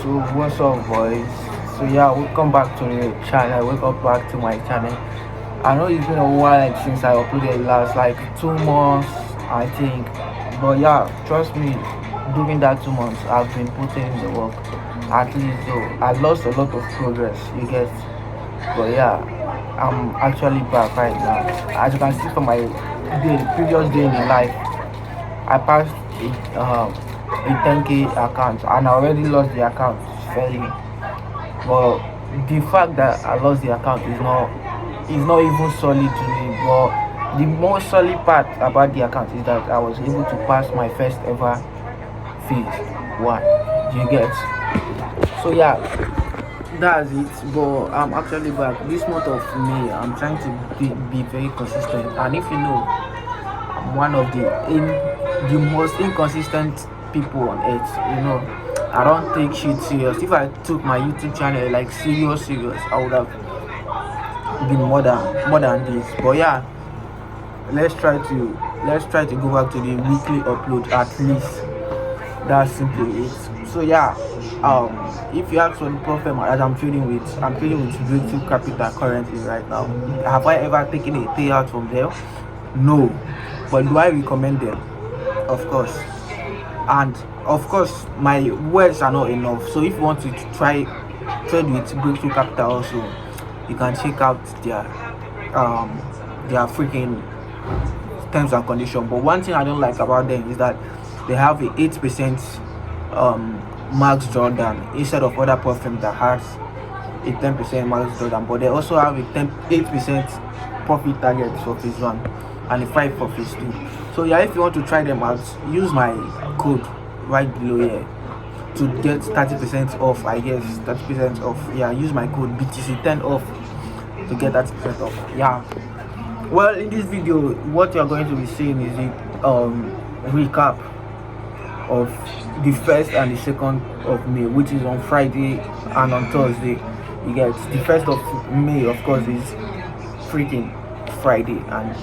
So what's up, boys? So yeah, welcome back to the channel. Welcome back to my channel. I know it's been a while since I uploaded last, like 2 months, I think. But yeah, trust me, during that 2 months, I've been putting in the work. At least though, I lost a lot of progress. You get, but yeah, I'm actually back right now. As you can see from my previous day in the life, I passed a 10K account and I already lost the account fairly. But the fact that I lost the account is not even solid to me. But the most solid part about the account is that I was able to pass my first ever phase one. Do you get? So yeah, that's it. But I'm actually back. This month of May, I'm trying to be very consistent. And if you know, I'm one of the most inconsistent people on earth. I don't take shit serious. If I took my YouTube channel like serious, I would have been more than this. But yeah, let's try to go back to the weekly upload at least. That's simply it. So yeah, if you ask for the problem that I'm trading with Breakthrough Capital currently right now. Have I ever taken a payout from there? No. But do I recommend them? Of course. And of course, my words are not enough. So if you want to try trade with Breakthrough Capital also, you can check out um their freaking terms and conditions. But one thing I don't like about them is that they have a 8% max drawdown instead of other platforms that has a 10% max drawdown. But they also have a 8% profit target for phase one and a 5 for phase two. So yeah, if you want to try them out, use my code right below here to get 30% off. I guess 30% off. Yeah, use my code BTC10 off to get 30% off. Yeah. Well, in this video, what you're going to be seeing is a recap of the first and the second of May, which is on Friday and on Thursday. You get the first of May, of course, is freaking Friday, and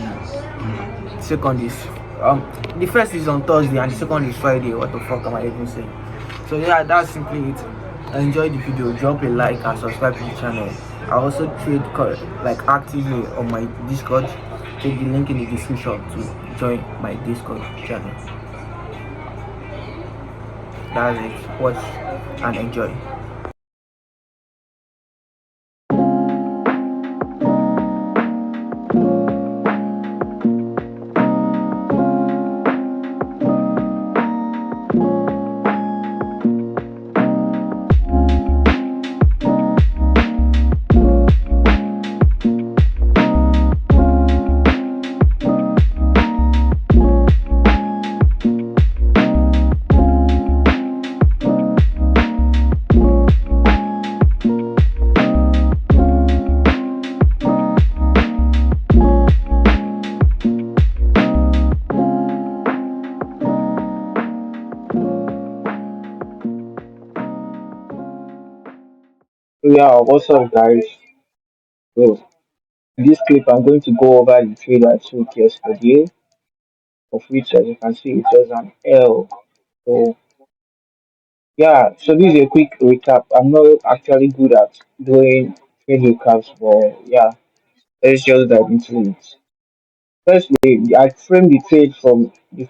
the second is the first is on Thursday and the second is Friday. What the fuck am I even saying? So yeah, that's simply it. Enjoy the video, drop a like and subscribe to the channel. I also trade like actively on my Discord. Check the link in the description to join my Discord channel. That's it. Watch and enjoy. Yeah, what's up, guys? So, in this clip, I'm going to go over the trade I took yesterday, of which, as you can see, it was an L. So, yeah, so this is a quick recap. I'm not actually good at doing trade recaps, but yeah, let's just dive into it. Firstly, I framed the trade from the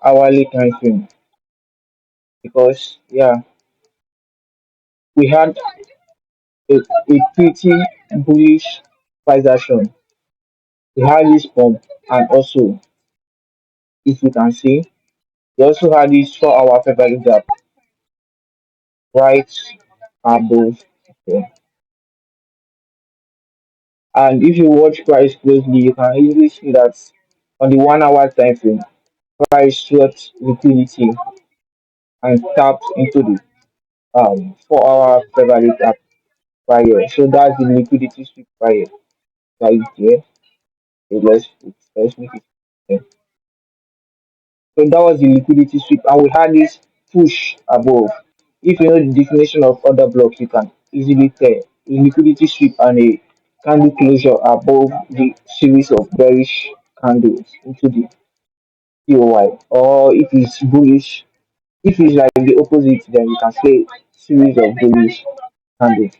hourly time frame because, yeah, we had a pretty bullish price action. We had this pump, and also, if you can see, we also had this 4 hour February gap right above. Okay. And if you watch price closely, you can easily see that on the 1 hour time frame, price swept liquidity and tapped into the 4 hour February gap prior. So that's the liquidity sweep prior right there. So let's make it. Okay. So that was the liquidity sweep, and we had this push above. If you know the definition of order block, you can easily tell a liquidity sweep and a candle closure above the series of bearish candles into the POY, or if it's bullish, If it's like the opposite, then you can say series of bullish candles.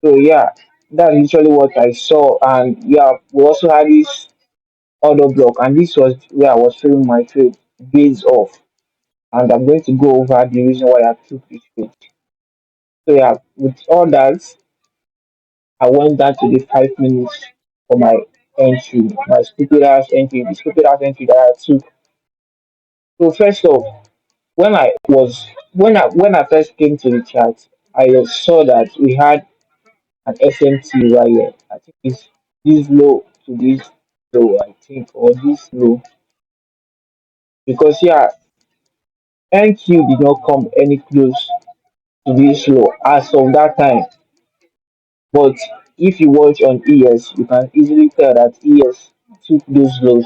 So yeah, that's literally what I saw. And yeah, we also had this order block, and this was where I was showing my trade based off. And I'm going to go over the reason why I took this trade. So yeah, with all that, I went down to the 5 minutes for my entry, my stupid ass entry, the stupid ass entry that I took. So first off, when I first came to the chat, I saw that we had an SMT right here. I think it's this low to this low, I think, or this low. Because yeah, NQ did not come any close to this low as of that time. But if you watch on ES, you can easily tell that ES took those lows.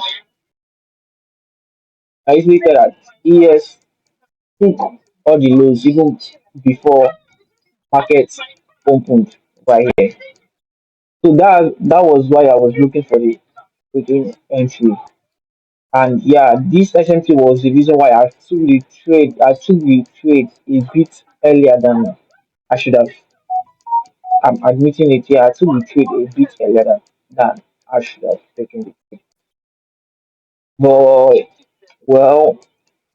I easily tell that ES took all the lows even before market opened right here. So that was why I was looking for the within entry. And yeah, this SMT was the reason why I took the trade. I took the trade a bit earlier than I should have. I'm admitting it here. I took the trade a bit earlier than I should have taken it. But well,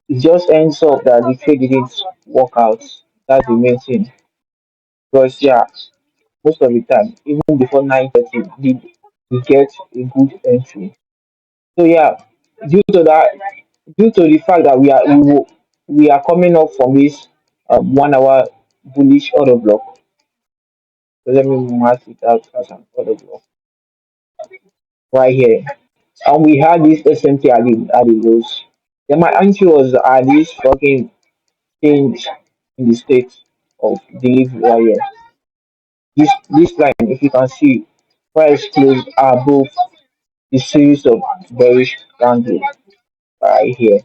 it just ends up that the trade didn't work out. That's the main thing. Because yeah, most of the time, even before 9:30, did we get a good entry. So yeah, due to that, due to the fact that we are coming up from this 1 hour bullish order block. So let me mark it out as an order block right here. And we had this SMT at the lows. Then my entry was at this fucking change in the state of delivery right here. This line, if you can see, price closed above the series of bearish candles right here,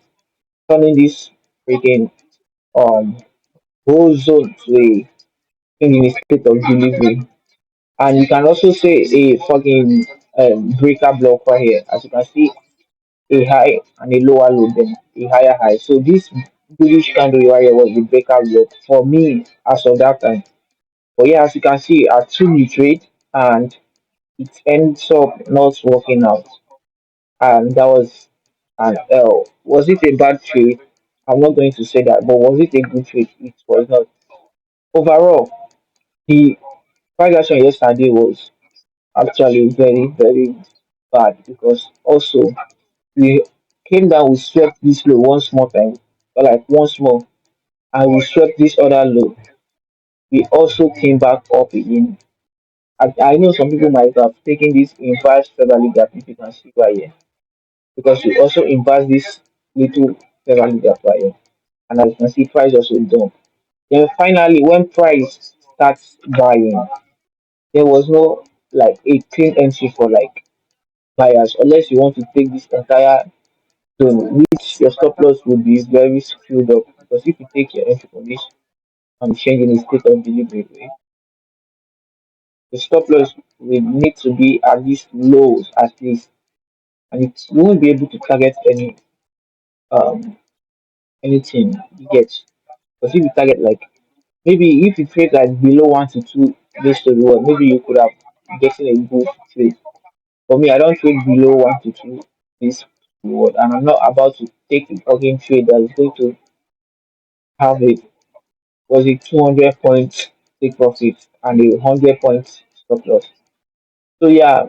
turning this freaking um whole zone to a thing in a state of delivery. And you can also say a fucking breaker block right here. As you can see, a high and a lower low, then a higher high. So this bullish candle right here was the breaker block for me as of that time. But yeah, as you can see, I took the trade and it ends up not working out. And that was an L. Was it a bad trade? I'm not going to say that, but was it a good trade? It was not. Overall, the price action yesterday was actually very, very bad because also we came down, we swept this low once more time, or like once more, and we swept this other low. We also came back up again. I know some people might have taken this inverse featherly gap, if you can see right here, because we also inverse this little featherly gap right here. And as you can see, price also dump. Then finally, when price starts buying, there was no like a clean entry for like buyers unless you want to take this entire zone, which your stop loss would be very screwed up because if you take your entry from this change in the state of delivery, the stop loss will need to be at least lows at least, and you won't be able to target um anything you get because if you target like maybe if you trade like below 1 to 2 based on the reward, maybe you could have gotten a good trade. For me, I don't trade below 1 to 2 this reward, and I'm not about to take a fucking trade that is going to have a was a 200 points take profit and a 100 points stop loss. So yeah.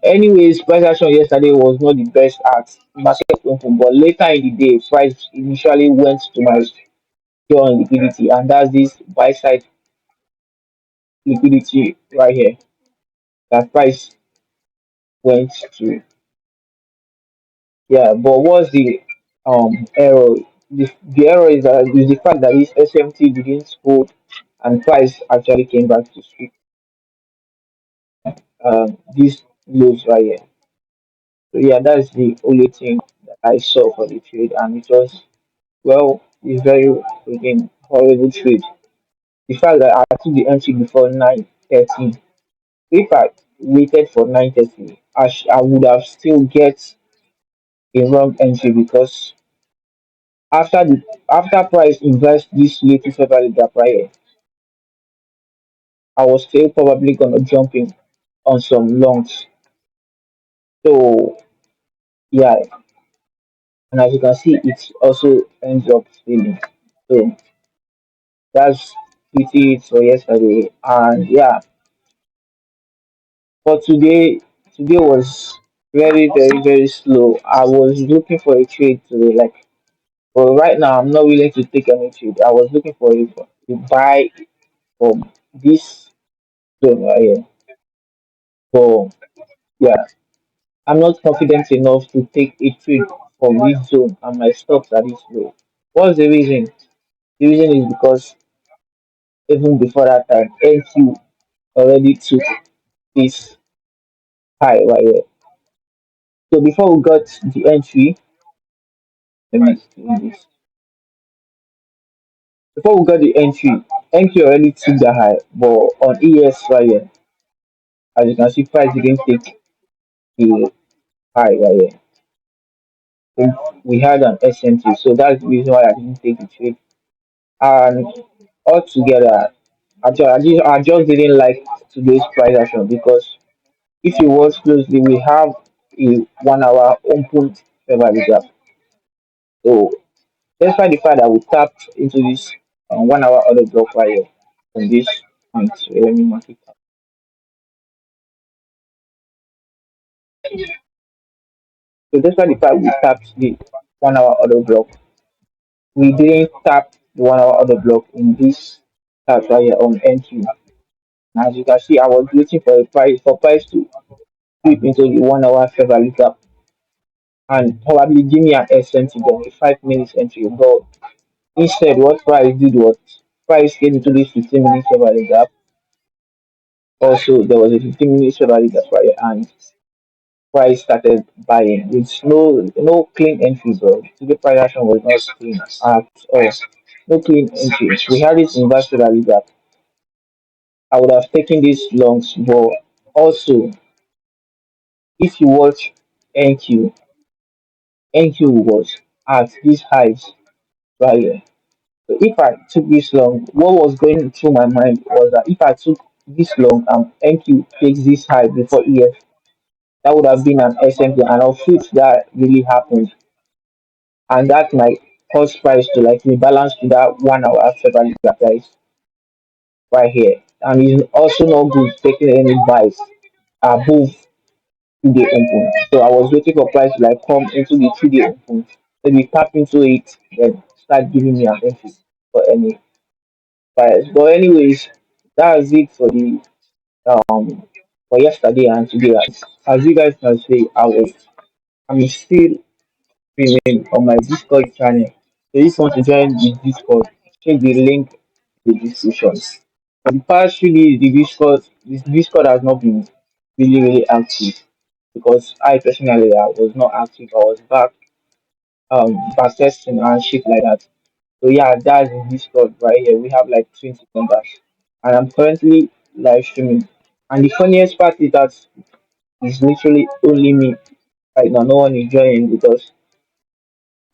Anyways, price action yesterday was not the best at market open, but later in the day, price initially went to my pure on liquidity, and that's this buy side liquidity right here. That price went to yeah. But what's the error? The error is the fact that this SMT didn't hold and price actually came back to sweep these lows right here. So yeah, that's the only thing that I saw for the trade, and it was well, it's very again horrible trade. The fact that I took the entry before 9:30, if I waited for 9:30, I would have still get a wrong entry because After price invest this little February gap right here, I was still probably gonna jump in on some longs. So yeah, and as you can see, it also ends up failing. So that's pretty it for yesterday. And yeah, for today was very slow. I was looking for a trade today, like, but right now I'm not willing to take any trade. I was looking for a buy from this zone right here. But yeah, I'm not confident enough to take a trade from this zone and my stops are this low. What's the reason? The reason is because even before that time, NQ already took this high right here. So before we got the entry, let me see this. Before we got the entry, NQ already took the high, but on ES right here, as you can see, price didn't take the high right here. So we had an SMT, so that's the reason why I didn't take the trade. And altogether, I just didn't like today's price action because if you watch closely, we have a 1 hour open favorable gap. So despite the fact that we tapped into this 1 hour order block right here from this point, so let me mark it up. So despite the fact we tapped the 1 hour order block, we didn't tap the 1 hour order block in this chart right here on entry. As you can see, I was waiting for a price to flip into the 1 hour fair value gap and probably give me an SMT then a 5 minutes entry. But instead, what price did was price came into this 15 minutes fair value gap. Also, there was a 15 minutes fair value gap right here, and price started buying with no clean entry, bro. The price action was not clean at all. No clean entry. We had this inverse fair value gap. I would have taken this longs, but also if you watch NQ, NQ was at these highs right here. So if I took this long, what was going through my mind was that if I took this long and NQ takes this high before EF, that would have been an SMP, and of which that really happened, and that might cause price to like rebalance to that 1 hour after value price right here. And it's also not good taking any buys above 2 day open. So I was waiting for price to like come into the 2 day open. Maybe tap into it, then start giving me an entry for any price. But anyways, that's it for the um for yesterday and today. As you guys can see, I'm still streaming on my Discord channel. So if you want to join the Discord, check the link in the description. For the past 3 days, the Discord has not been really active because I personally I was not active. I was back testing and shit like that. So yeah, that's the Discord right here. We have like 20 members, and I'm currently live streaming. And the funniest part is that it's literally only me right now. No one is joining because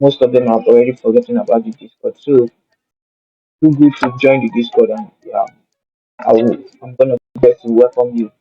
most of them have already forgotten about the Discord. So too good to join the Discord, and yeah, I'm gonna get to welcome you.